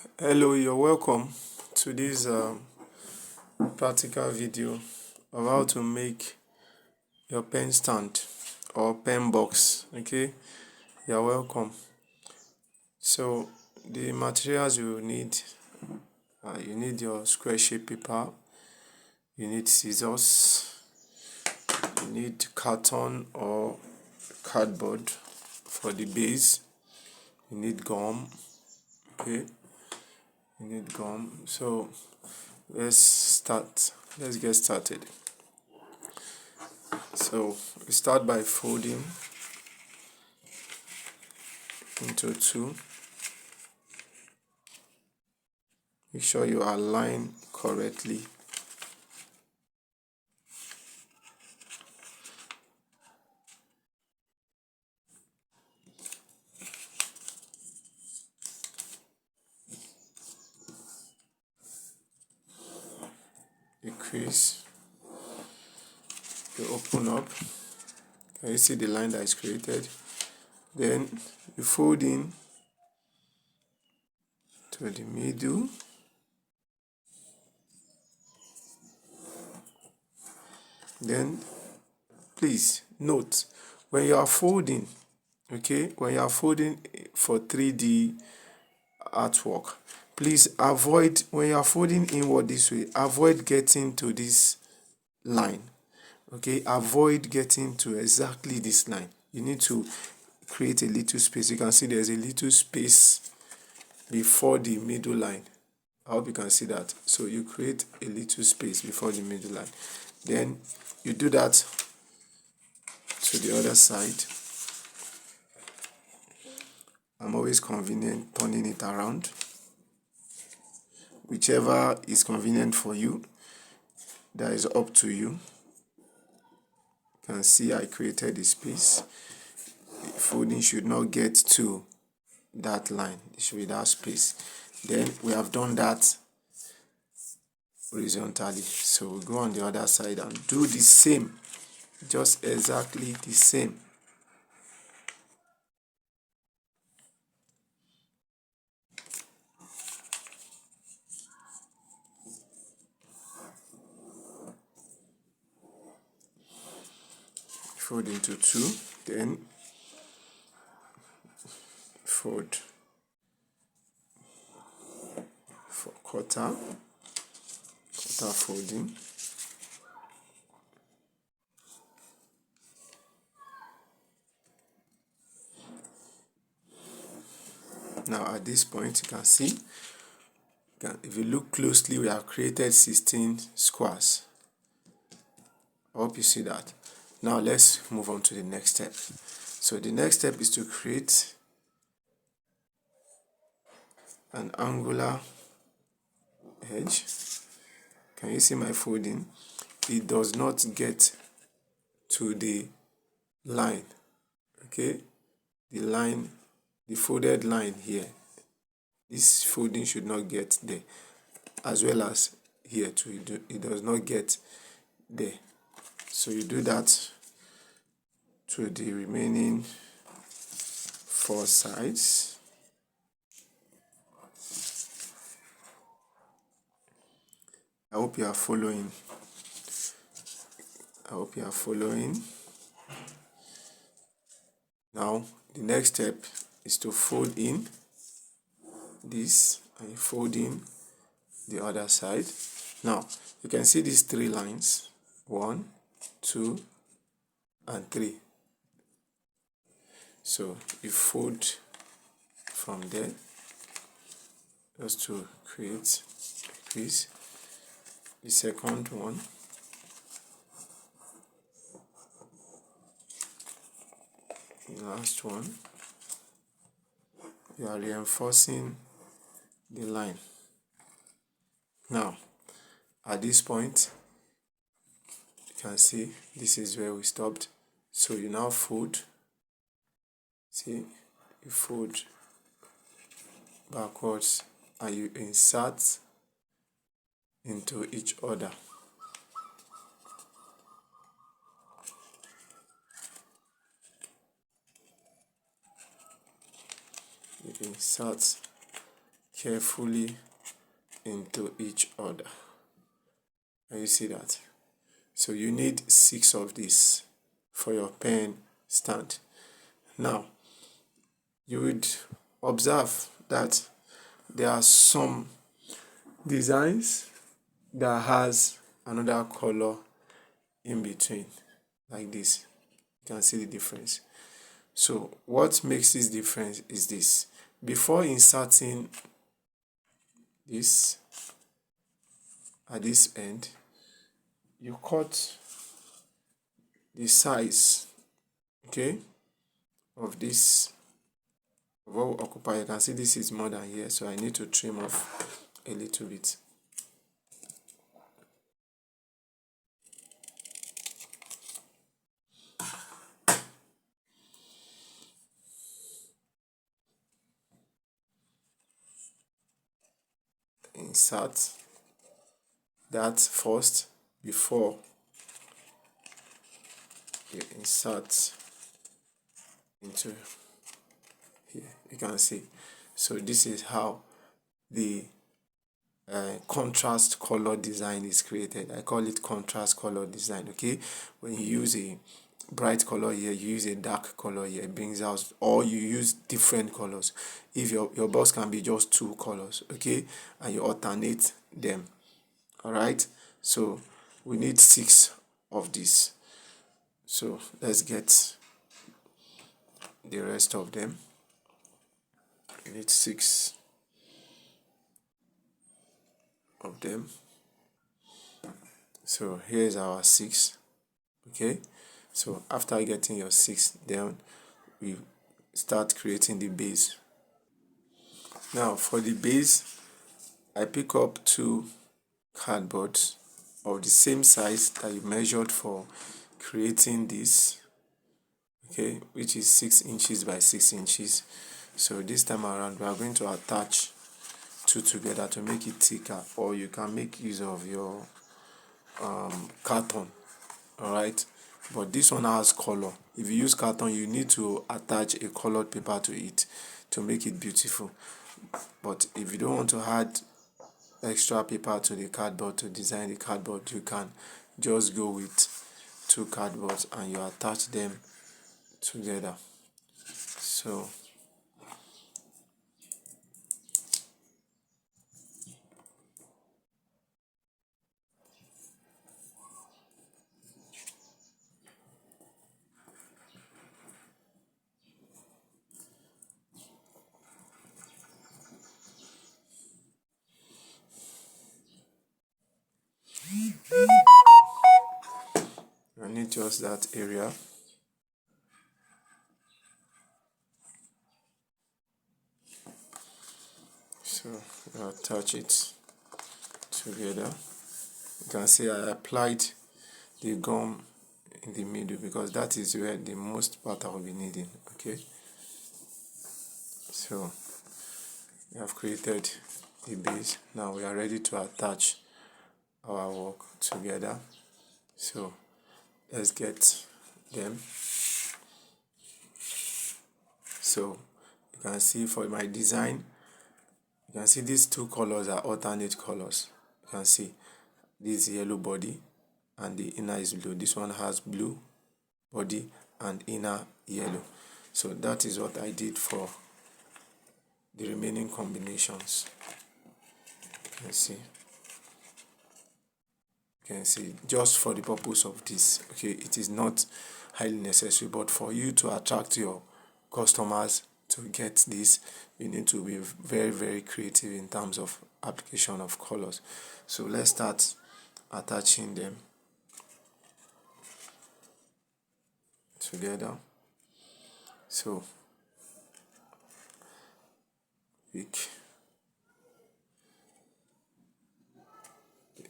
Hello, you're welcome to this practical video of how to make your pen stand or pen box. Okay, you're welcome. So the materials you need, you need your square shape paper, you need scissors, you need carton or cardboard for the base, you need gum. Okay, you need gum. So let's get started. So we start by folding into two. Make sure you align correctly. You crease, you open up. Can you see the line that is created? Then you fold in to the middle. Then please note, when you are folding, when you are folding for 3D artwork, please avoid, when you are folding inward this way, avoid getting to this line. Avoid getting to exactly this line. You need to create a little space. You can see there's a little space before the middle line. I hope you can see that. So you create a little space before the middle line. Then you do that to the other side. I'm always convenient turning it around. Whichever is convenient for you, that is up to you. You can see I created a space. The folding should not get to that line. It should be that space. Then we have done that horizontally. So we go on the other side and do the same. Just exactly the same. Fold into two, then fold for quarter folding. Now at this point you can see, if you look closely, we have created 16 squares. I hope you see that. Now let's move on to the next step. So the next step is to create an angular edge. Can you see my folding? It does not get to the line. The line, the folded line here. This folding should not get there, as well as here too. It does not get there. So you do that to the remaining 4 sides. I hope you are following. Now the next step is to fold in this and fold in the other side. Now you can see these 3 lines, 1, 2, and 3. So you fold from there just to create a crease. The second one, the last one, you are reinforcing the line. Now at this point you can see this is where we stopped. So you now fold. See, you fold backwards and you insert into each other. You insert carefully into each other. Can you see that? So you need 6 of these for your pen stand. Now you would observe that there are some designs that has another color in between, like this. You can see the difference. So what makes this difference is this: before inserting this at this end, you cut the size, okay, of this what will occupy. You can see this is more than here, so I need to trim off a little bit. Insert that first before you insert into here. You can see. So this is how the contrast color design is created. I call it contrast color design. Okay, when you use a bright color here, you use a dark color here, it brings out, or you use different colors. If your box can be just 2 colors, okay, and you alternate them. All right, so we need 6 of this. So let's get the rest of them. We need 6 of them. So here's our 6. Okay, so after getting your 6, then we start creating the base. Now for the base, I pick up 2 cardboards of the same size that you measured for creating this, okay, which is 6 inches by 6 inches. So this time around we are going to attach 2 together to make it thicker, or you can make use of your carton. All right, but this one has color. If you use carton, you need to attach a colored paper to it to make it beautiful. But if you don't want to add extra paper to the cardboard to design the cardboard, you can just go with 2 cardboards and you attach them together. So I need just that area. So I'll attach it together. You can see I applied the gum in the middle because that is where the most part I will be needing. Okay, so we have created the base. Now we are ready to attach our work together. So let's get them. So you can see for my design, you can see these 2 colors are alternate colors. You can see this yellow body and the inner is blue. This one has blue body and inner yellow. So that is what I did for the remaining combinations. You can see just for the purpose of this, okay, it is not highly necessary, but for you to attract your customers to get this, you need to be very, very creative in terms of application of colors. So let's start attaching them together. So pick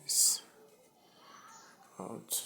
this out.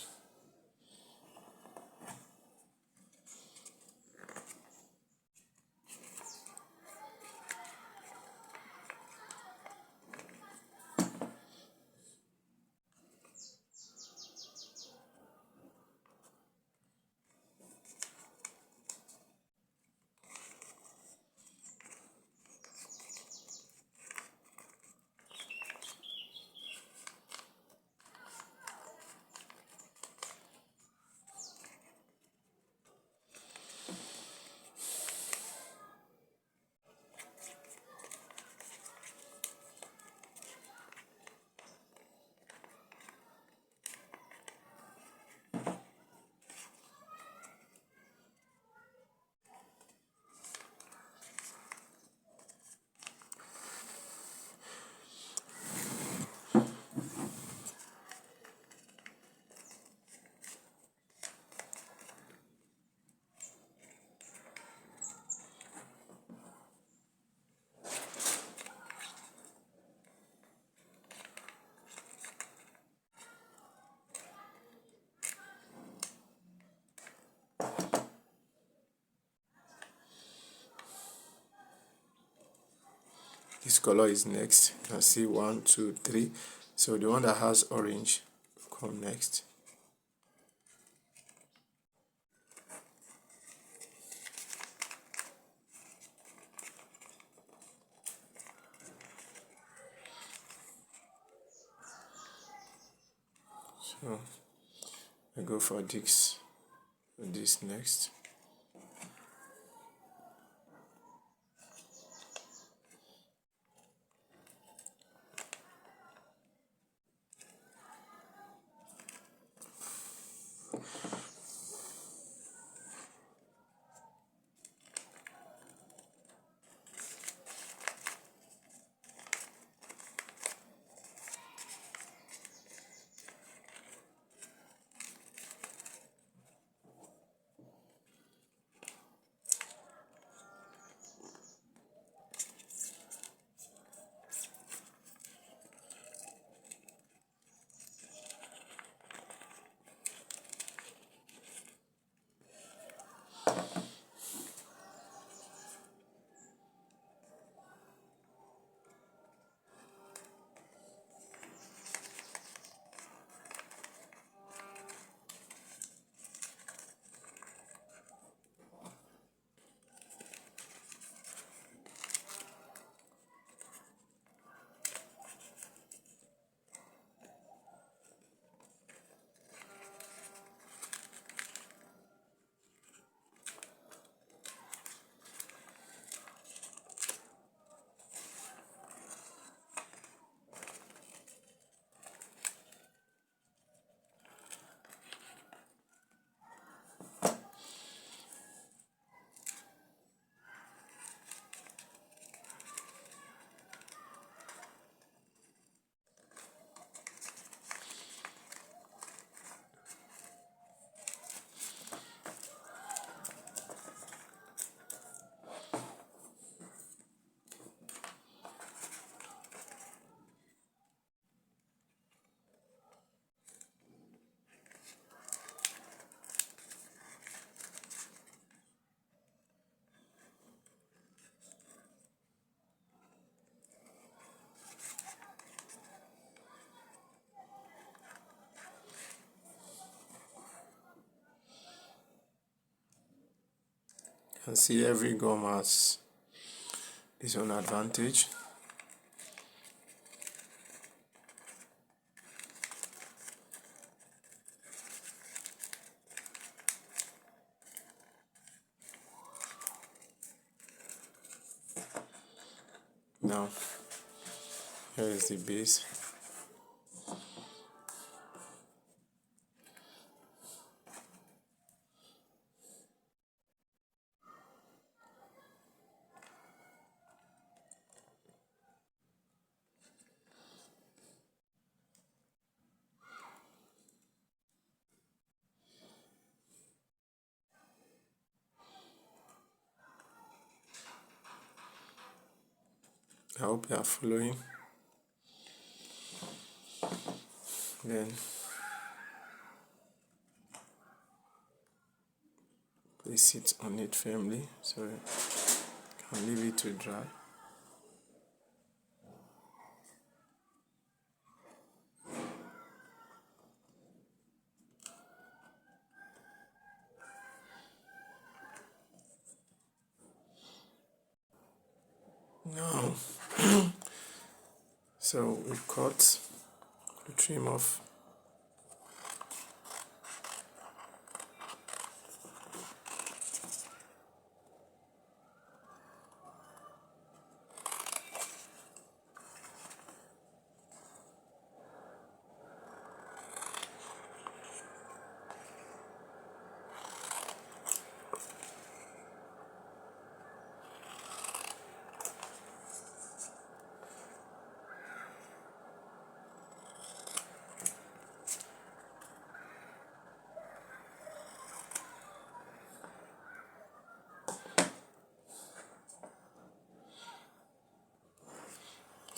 this color is next. You can see 1, 2, 3. So the one that has orange will come next. So I go for this next. You can see every gum has its own advantage. Now, here is the base. I hope you are following. Then place it on it firmly so you can leave it to dry. Now, so we cut, we trim off.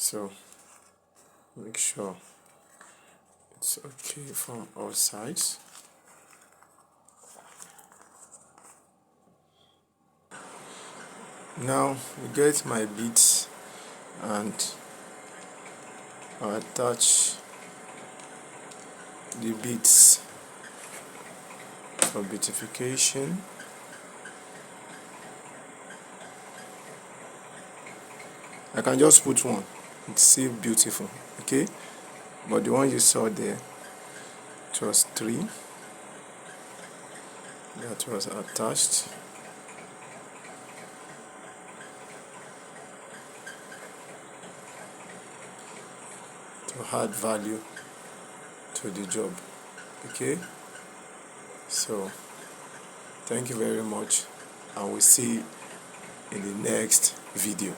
So make sure it's okay from all sides. Now we get my beads and attach the beads for beautification. I can just put one, it's still beautiful, okay? But the one you saw there, it was 3 that was attached. To add value to the job, okay? So thank you very much, and we'll see you in the next video.